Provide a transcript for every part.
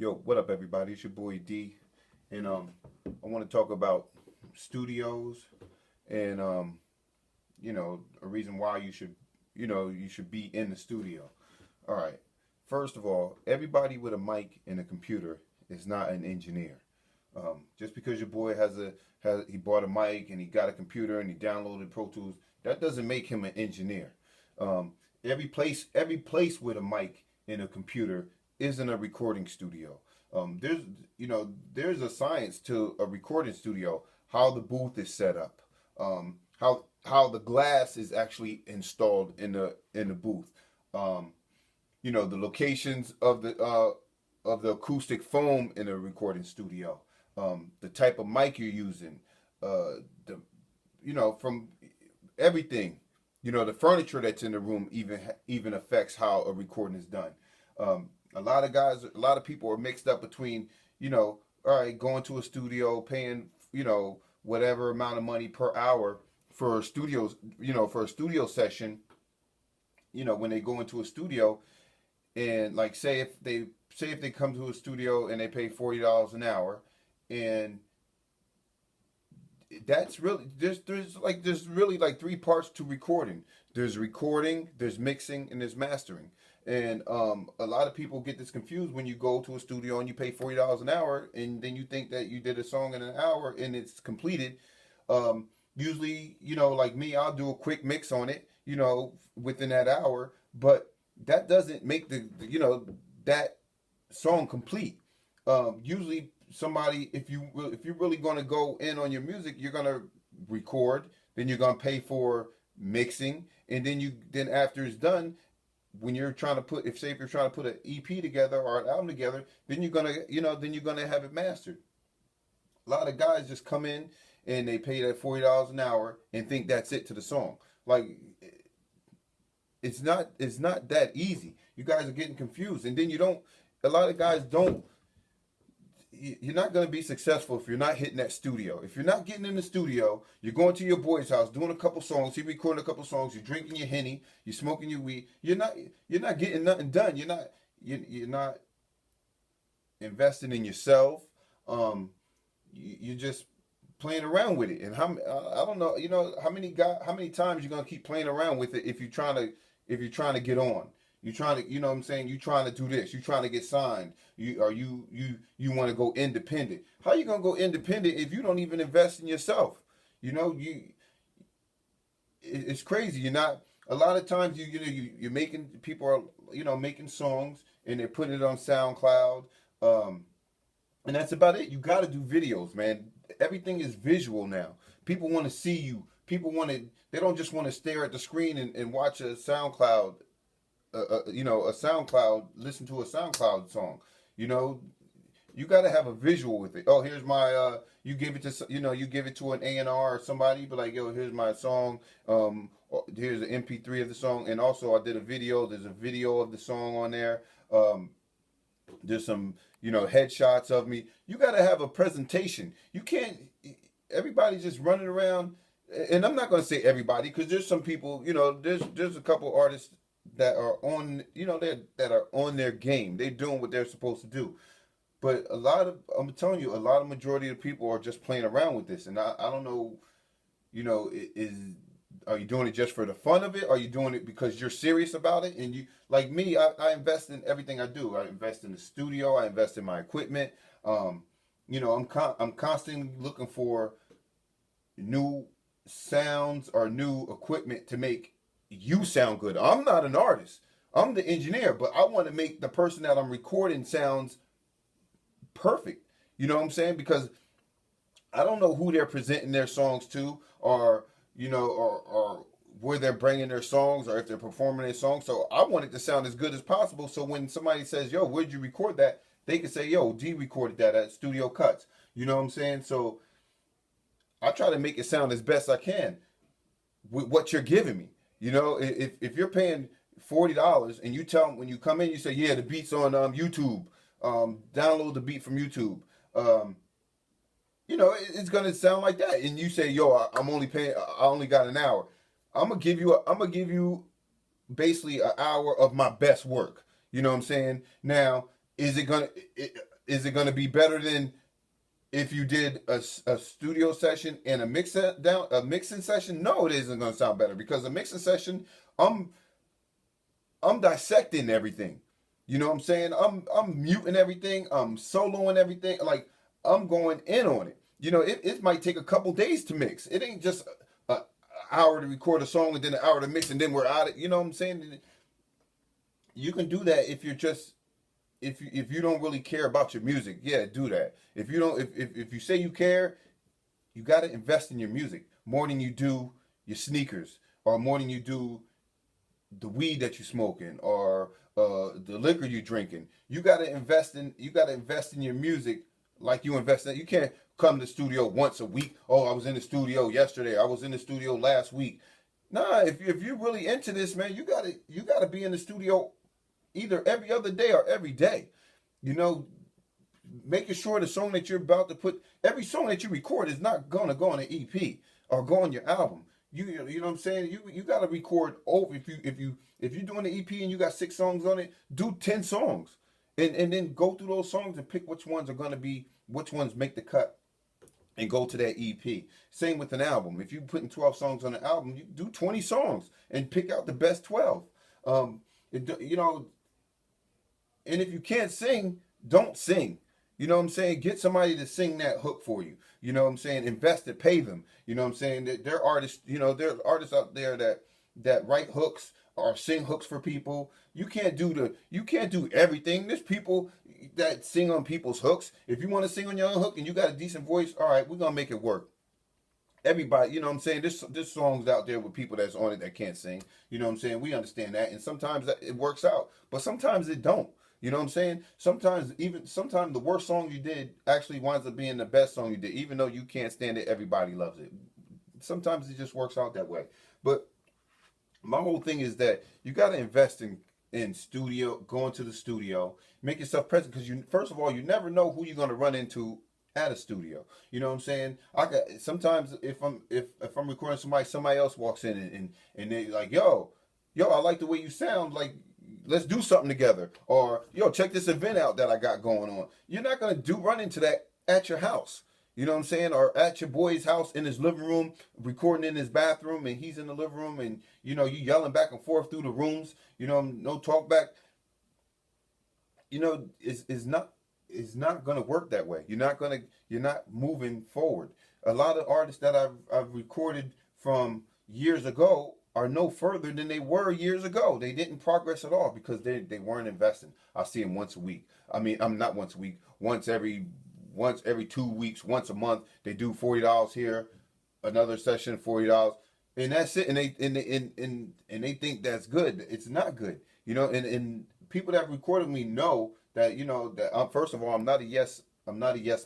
Yo, what up, everybody? It's your boy D, and I want to talk about studios and a reason why you should be in the studio. All right. First of all, everybody with a mic and a computer is not an engineer. Just because your boy he bought a mic and he got a computer and he downloaded Pro Tools, that doesn't make him an engineer. Um, every place with a mic and a computer isn't a recording studio. There's a science to a recording studio, how the booth is set up, how the glass is actually installed in the booth. The locations of the acoustic foam in a recording studio, the type of mic you're using, the from everything. The furniture that's in the room even affects how a recording is done. A lot of people are mixed up between, all right, going to a studio, paying, whatever amount of money per hour for studios, for a studio session. When they go into a studio and like say if they come to a studio and they pay $40 an hour, and that's really there's really like three parts to recording. There's recording, there's mixing, and there's mastering. And a lot of people get this confused when you go to a studio and you pay $40 an hour, and then you think that you did a song in an hour and it's completed. Usually, like me, I'll do a quick mix on it, within that hour, but that doesn't make that song complete. Usually, somebody, if you're really going to go in on your music, you're going to record, then you're going to pay for mixing, and then after it's done, when you're trying to if you're trying to put an EP together or an album together, then you're gonna have it mastered. A lot of guys just come in and they pay that $40 an hour and think that's it to the song. Like, it's not that easy. You guys are getting confused, and then a lot of guys don't. You're not going to be successful if you're not hitting that studio. If you're not getting in the studio, you're going to your boy's house, doing a couple songs. He recording a couple songs. You're drinking your Henny. You're smoking your weed. You're not getting nothing done. You're not investing in yourself. You're just playing around with it. And I don't know. How many times you're gonna keep playing around with it if you're trying to get on. You're trying to, what I'm saying? You're trying to do this. You're trying to get signed. You want to go independent. How you gonna go independent if you don't even invest in yourself? It's crazy. You're not. A lot of times you're making people are making songs and they're putting it on SoundCloud, and that's about it. You got to do videos, man. Everything is visual now. People want to see you. They don't just want to stare at the screen and watch a SoundCloud. Listen to a SoundCloud song. You got to have a visual with it. Oh, here's my, you give it to an A&R or somebody, but like, yo, here's my song. Here's an MP3 of the song. And also I did a video. There's a video of the song on there. There's some, headshots of me. You got to have a presentation. You can't, everybody's just running around. And I'm not going to say everybody, because there's some people, there's a couple artists that are on, that are on their game. They're doing what they're supposed to do. But I'm telling you, a lot of majority of people are just playing around with this. And I don't know, are you doing it just for the fun of it? Are you doing it because you're serious about it? And like me, I invest in everything I do. I invest in the studio. I invest in my equipment. I'm constantly looking for new sounds or new equipment to make you sound good. I'm not an artist. I'm the engineer, but I want to make the person that I'm recording sounds perfect. You know what I'm saying? Because I don't know who they're presenting their songs to, or or where they're bringing their songs, or if they're performing their songs. So I want it to sound as good as possible. So when somebody says, "Yo, where'd you record that?" they can say, "Yo, D recorded that at Studio Cuts." You know what I'm saying? So I try to make it sound as best I can with what you're giving me. If you're paying $40 and you tell them when you come in, you say, "Yeah, the beat's on YouTube. Download the beat from YouTube." It's gonna sound like that. And you say, "Yo, I'm only paying. I only got an hour." I'm gonna give you basically an hour of my best work. You know what I'm saying? Now, is it gonna? Is it going to be better than if you did a studio session and a mixing session? No, it isn't going to sound better, because a mixing session, I'm I'm dissecting everything. You know what I'm saying? I'm muting everything. I'm soloing everything. Like, I'm going in on it. You know, it might take a couple days to mix. It ain't just an hour to record a song and then an hour to mix and then we're out. You know what I'm saying? You can do that if you're just, if you don't really care about your music. Yeah, do that. If you don't, if you say you care, you got to invest in your music more than you do your sneakers, or more than you do the weed that you're smoking, or the liquor you're drinking. You got to invest in your music like you invest in. You can't come to the studio once a week. Oh, I was in the studio yesterday. I was in the studio last week. Nah, if you're really into this, man, you gotta be in the studio either every other day or every day. You know, making sure the song that you're about to put, every song that you record is not gonna go on an EP or go on your album. You know what I'm saying? You gotta record over, if you're doing an EP and you got 6 songs on it, do 10 songs. And then go through those songs and pick which ones make the cut, and go to that EP. Same with an album. If you're putting 12 songs on an album, you do 20 songs and pick out the best 12. You know, and if you can't sing, don't sing. You know what I'm saying? Get somebody to sing that hook for you. You know what I'm saying? Invest it, pay them. You know what I'm saying? There are artists, there's artists out there that write hooks or sing hooks for people. You can't do everything. There's people that sing on people's hooks. If you want to sing on your own hook and you got a decent voice, all right, we're gonna make it work. Everybody, you know what I'm saying? There's songs out there with people that's on it that can't sing. You know what I'm saying? We understand that, and sometimes it works out, but sometimes it don't. You know what I'm saying? Sometimes the worst song you did actually winds up being the best song you did, even though you can't stand it. Everybody loves it. Sometimes it just works out that way. But my whole thing is that you got to invest in studio, going to the studio, make yourself present, because you, first of all, you never know who you're going to run into at a studio. You know what I'm saying? I got sometimes, if I'm recording somebody else walks in and they like, yo, I like the way you sound, like, let's do something together, or yo, check this event out that I got going on. You're not going to run into that at your house. You know what I'm saying? Or at your boy's house in his living room, recording in his bathroom, and he's in the living room, and you yelling back and forth through the rooms. No talk back. It's not going to work that way. You're not moving forward. A lot of artists that I've recorded from years ago are no further than they were years ago. They didn't progress at all because they weren't investing. I see them once a week. I mean, I'm not once a week. Once every 2 weeks, once a month. They do $40 here, another session $40, and that's it. And they think that's good. It's not good. And people that recorded me know that first of all, I'm not a yes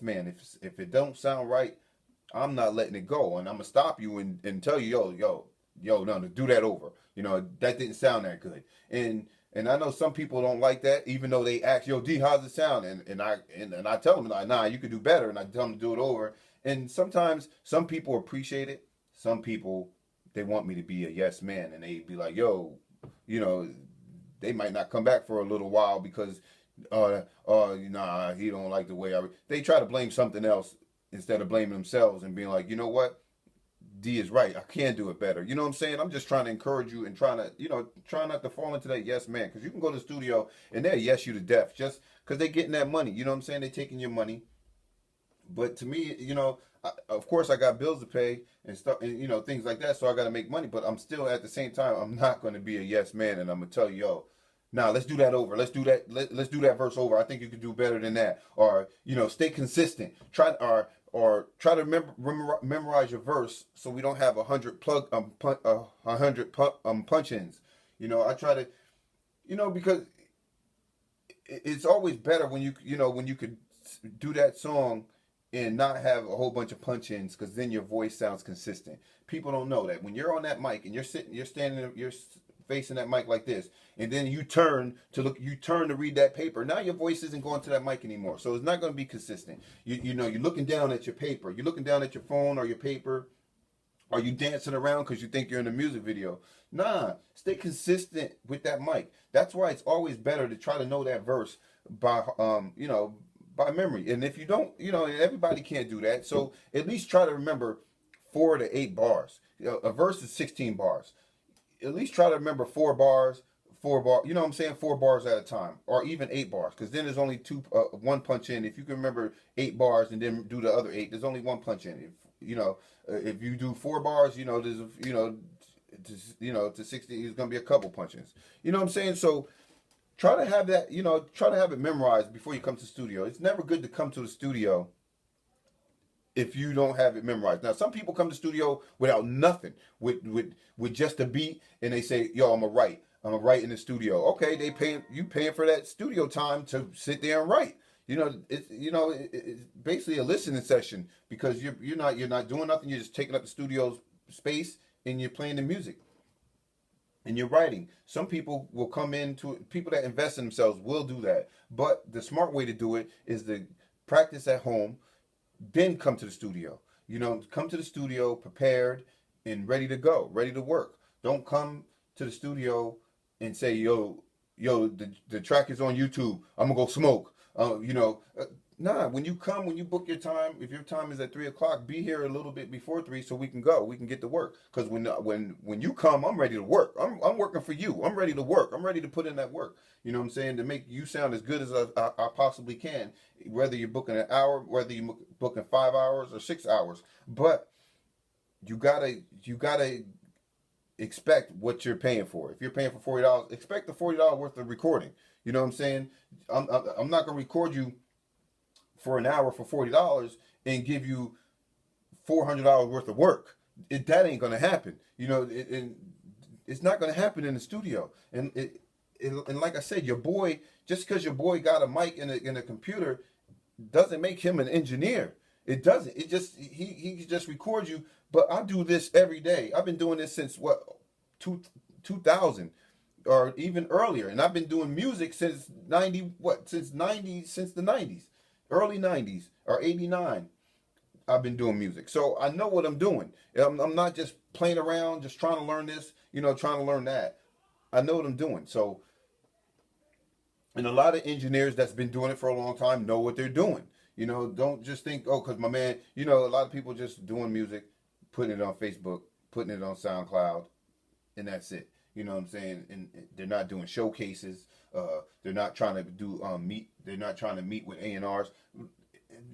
man. If it don't sound right, I'm not letting it go, and I'm gonna stop you and tell you, no, do that over. That didn't sound that good. And I know some people don't like that, even though they ask, yo, D, how's it sound? And I tell them, like, nah, you could do better, and I tell them to do it over. And sometimes some people appreciate it. Some people, they want me to be a yes man, and they be like, yo, they might not come back for a little while because nah, he don't like the way they try to blame something else instead of blaming themselves and being like, you know what? D is right. I can do it better. You know what I'm saying? I'm just trying to encourage you and trying to, try not to fall into that yes man. Because you can go to the studio and they'll yes you to death just because they're getting that money. You know what I'm saying? They're taking your money. But to me, of course I got bills to pay and stuff, and things like that. So I got to make money. But I'm still, at the same time, I'm not going to be a yes man, and I'm gonna tell you, yo, nah, let's do that over. Let's do that. Let's do that verse over. I think you could do better than that. Or stay consistent. Try to memorize your verse so we don't have 100 punch-ins. I try to, because it's always better when you could do that song and not have a whole bunch of punch-ins, because then your voice sounds consistent. People don't know that when you're on that mic and you're facing that mic like this, and then you turn to read that paper. Now your voice isn't going to that mic anymore, so it's not going to be consistent. You're looking down at your paper, you're looking down at your phone or your paper, or you dancing around because you think you're in a music video. Nah, stay consistent with that mic. That's why it's always better to try to know that verse by by memory. And if you don't, everybody can't do that. So at least try to remember 4 to 8 bars. A verse is 16 bars. At least try to remember 4 bars, 4 bar. You know what I'm saying? 4 bars at a time, or even 8 bars, because then there's only one punch in. If you can remember 8 bars and then do the other 8, there's only one punch in. If you do 4 bars, there's to 60, there's gonna be a couple punch-ins. You know what I'm saying? So try to have that. Try to have it memorized before you come to the studio. It's never good to come to the studio if you don't have it memorized. Now, some people come to the studio without nothing, with just a beat, and they say, "Yo, I'm gonna write in the studio." Okay, you paying for that studio time to sit there and write. It's basically a listening session, because you're not doing nothing. You're just taking up the studio's space, and you're playing the music and you're writing. Some people will come into it. People that invest in themselves will do that, but the smart way to do it is to practice at home, then come to the studio. Come to the studio prepared and ready to go, ready to work. Don't come to the studio and say, yo, the track is on YouTube, I'm gonna go smoke. Nah, when you book your time, if your time is at 3 o'clock, be here a little bit before 3 so we can get to work. Because when you come, I'm ready to work. I'm working for you. I'm ready to work. I'm ready to put in that work. You know what I'm saying? To make you sound as good as I possibly can. Whether you're booking an hour, whether you're booking 5 hours or 6 hours, but you gotta expect what you're paying for. If you're paying for $40, expect the $40 worth of recording. You know what I'm saying? I'm not gonna record you for an hour for $40 and give you $400 worth of work. That ain't gonna happen. It's not gonna happen in the studio. And like I said, your boy, just because your boy got a mic and a computer, doesn't make him an engineer. It doesn't. It just he just records you. But I do this every day. I've been doing this since 2000 or even earlier, and I've been doing music since the 90s. Early 90s or 89, I've been doing music. So I know what I'm doing. I'm not just playing around, just trying to learn this, trying to learn that. I know what I'm doing. So, and a lot of engineers that's been doing it for a long time know what they're doing. Don't just think, oh, because my man, a lot of people just doing music, putting it on Facebook, putting it on SoundCloud, and that's it. You know what I'm saying? And they're not doing showcases. They're not trying to do meet. They're not trying to meet with A&Rs.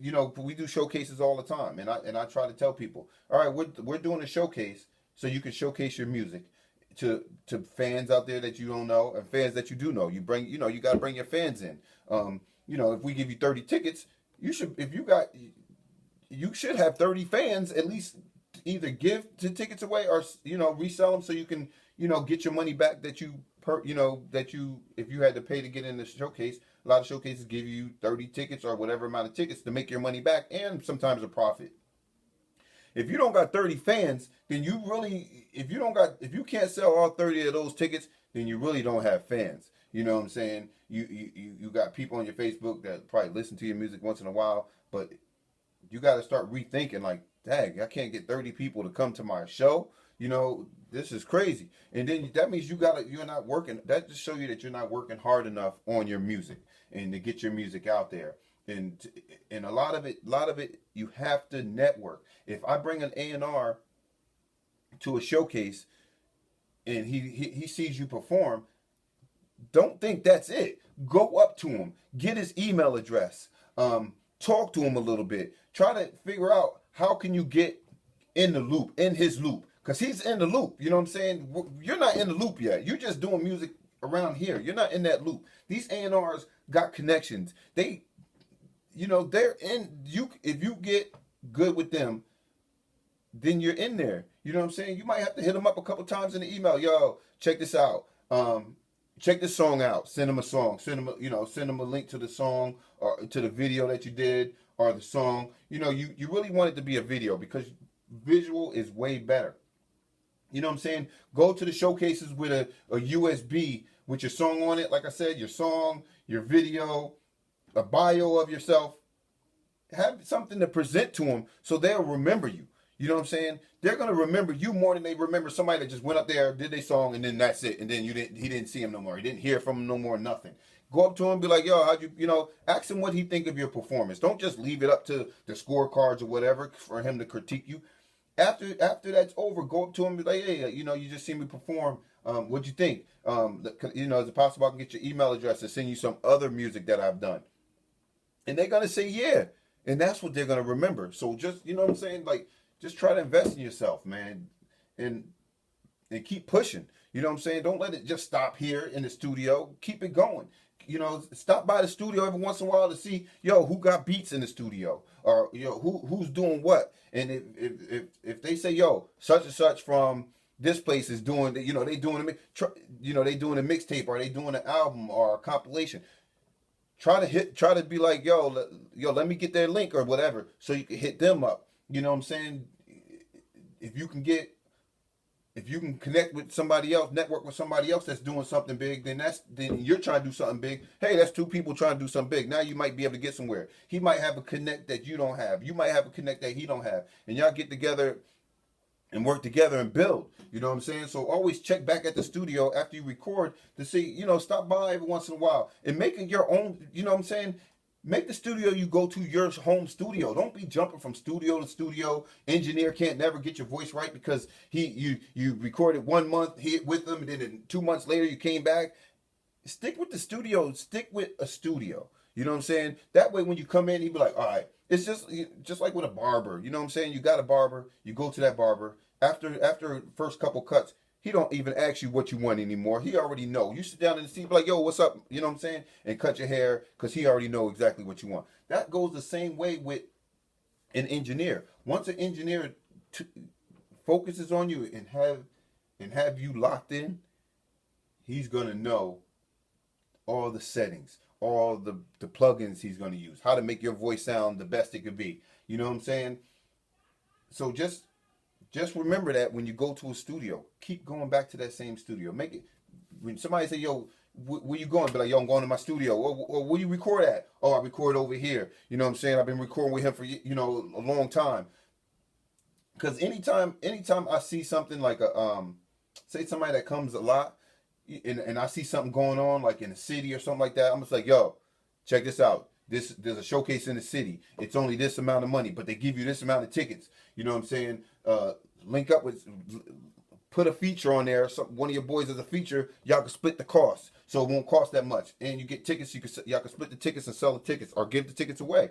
We do showcases all the time, and I try to tell people, all right, we're doing a showcase so you can showcase your music to fans out there that you don't know and fans that you do know. You got to bring your fans in. If we give you 30 tickets, you should have 30 fans at least. Either give the tickets away or resell them so you can get your money back if you had to pay to get in the showcase. A lot of showcases give you 30 tickets or whatever amount of tickets to make your money back, and sometimes a profit. If you don't got 30 fans, then if you can't sell all 30 of those tickets, then you really don't have fans. You know what I'm saying? You got people on your Facebook that probably listen to your music once in a while, but you got to start rethinking, like, dang, I can't get 30 people to come to my show. This is crazy. And then that means you're not working. That just shows you that you're not working hard enough on your music and to get your music out there. And a lot of it, you have to network. If I bring an A&R to a showcase and he sees you perform, don't think that's it. Go up to him, get his email address, talk to him a little bit, try to figure out how can you get in his loop, because he's in the loop. You know what I'm saying? You're not in the loop yet. You're just doing music around here. You're not in that loop. These A&Rs got connections. They're in you. If you get good with them, then you're in there. You know what I'm saying? You might have to hit them up a couple times in the email. Yo, check this out. Check this song out. Send them a song. Send them a link to the song or to the video that you did or the song. You really want it to be a video because visual is way better. You know what I'm saying? Go to the showcases with a USB with your song on it. Like I said, your song, your video, a bio of yourself. Have something to present to them so they'll remember you. You know what I'm saying? They're gonna remember you more than they remember somebody that just went up there, did their song, and then that's it. And then he didn't see him no more. He didn't hear from him no more. Nothing. Go up to him, be like, yo, how'd you, ask him what he think of your performance. Don't just leave it up to the scorecards or whatever for him to critique you. After that's over, go up to him and be like, hey, you just seen me perform. What'd you think? Is it possible I can get your email address to send you some other music that I've done? And they're gonna say yeah, and that's what they're gonna remember. So just, you know what I'm saying, like, just try to invest in yourself, man, and keep pushing. You know what I'm saying? Don't let it just stop here in the studio. Keep it going. Stop by the studio every once in a while to see, who got beats in the studio, or who's doing what. And if they say, such and such from this place is doing, they doing they doing a mixtape, or they doing an album or a compilation. Try to be like, let me get their link or whatever, so you can hit them up. You know what I'm saying? If you can connect with somebody else, network with somebody else that's doing something big, then you're trying to do something big. Hey, that's two people trying to do something big. Now you might be able to get somewhere. He might have a connect that you don't have. You might have a connect that he don't have. And y'all get together and work together and build. You know what I'm saying? So always check back at the studio after you record to see, stop by every once in a while and make it your own, you know what I'm saying? Make the studio you go to your home studio. Don't be jumping from studio to studio. Engineer can't never get your voice right because you recorded 1 month with them, and then 2 months later you came back. Stick with the studio. Stick with a studio. You know what I'm saying? That way when you come in, he'd be like, all right. It's just like with a barber. You know what I'm saying? You got a barber. You go to that barber. After first couple cuts, he don't even ask you what you want anymore. He already know. You sit down in the seat, be like, yo, what's up? You know what I'm saying? And cut your hair because he already know exactly what you want. That goes the same way with an engineer. Once an engineer focuses on you and have you locked in, he's going to know all the settings, all the plugins he's going to use, how to make your voice sound the best it could be. You know what I'm saying? So just remember that when you go to a studio, keep going back to that same studio. Make it, when somebody say, yo, where you going? Be like, yo, I'm going to my studio. Or where you record at? Oh, I record over here. You know what I'm saying? I've been recording with him for, a long time. Because anytime I see something like say somebody that comes a lot, and I see something going on like in the city or something like that, I'm just like, yo, check this out. There's a showcase in the city. It's only this amount of money, but they give you this amount of tickets. You know what I'm saying? Link up with, put a feature on there. One of your boys is a feature. Y'all can split the cost, so it won't cost that much. And you get tickets. Y'all can split the tickets and sell the tickets, or give the tickets away.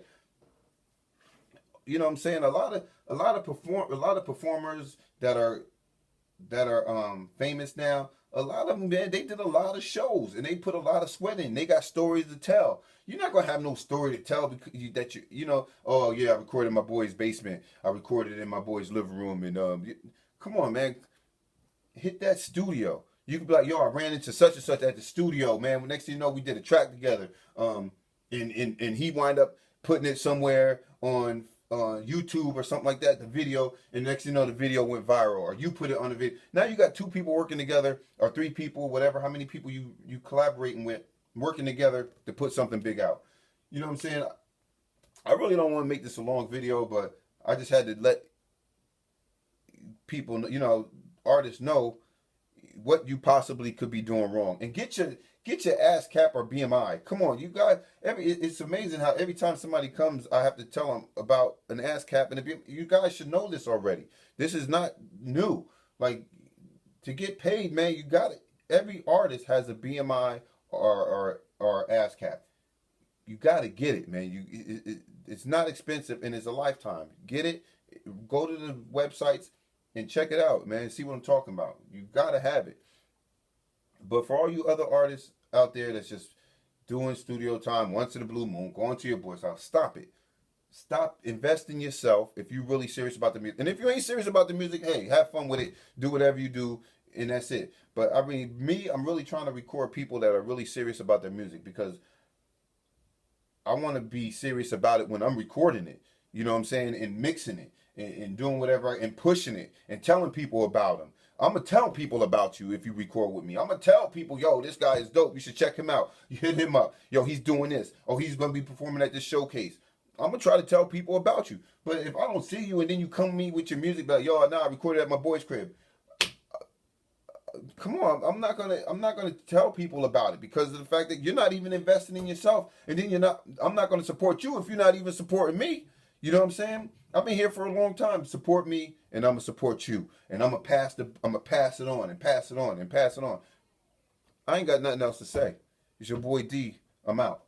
You know what I'm saying? A lot of performers that are famous now. A lot of them, man, they did a lot of shows and they put a lot of sweat in. They got stories to tell. You're not gonna have no story to tell because oh yeah, I recorded in my boy's basement. I recorded in my boy's living room, and come on, man, hit that studio. You can be like, yo, I ran into such and such at the studio, man. Next thing you know, we did a track together. And he wind up putting it somewhere on YouTube or something like that, the video, and next thing you know, the video went viral, or you put it on the video. Now you got 2 people working together, or 3 people, whatever, how many people you collaborating with, working together to put something big out. You know what I'm saying? I really don't want to make this a long video, but I just had to let people, artists know what you possibly could be doing wrong, and get your ASCAP or BMI. Come on, you guys. It's amazing how every time somebody comes, I have to tell them about an ASCAP and a BMI. You guys should know this already. This is not new. Like, to get paid, man, you got it. Every artist has a BMI or ASCAP. You got to get it, man. It's not expensive and it's a lifetime. Get it. Go to the websites and check it out, man. See what I'm talking about. You got to have it. But for all you other artists out there that's just doing studio time once in a blue moon, going to your boy's house, stop it. Stop. Invest in yourself if you're really serious about the music. And if you ain't serious about the music, hey, have fun with it. Do whatever you do, and that's it. But I mean, I'm really trying to record people that are really serious about their music, because I want to be serious about it when I'm recording it. You know what I'm saying? And mixing it and doing whatever and pushing it and telling people about them. I'm going to tell people about you if you record with me. I'm going to tell people, yo, this guy is dope. You should check him out. You hit him up. Yo, he's doing this. Oh, he's going to be performing at this showcase. I'm gonna try to tell people about you. But if I don't see you and then you come to me with your music, like, yo, nah, I recorded at my boy's crib. Come on, I'm not gonna tell people about it because of the fact that you're not even investing in yourself, and then I'm not gonna support you if you're not even supporting me. You know what I'm saying? I've been here for a long time. Support me, and I'm gonna support you, and I'm gonna pass it on and pass it on and pass it on. I ain't got nothing else to say. It's your boy D. I'm out.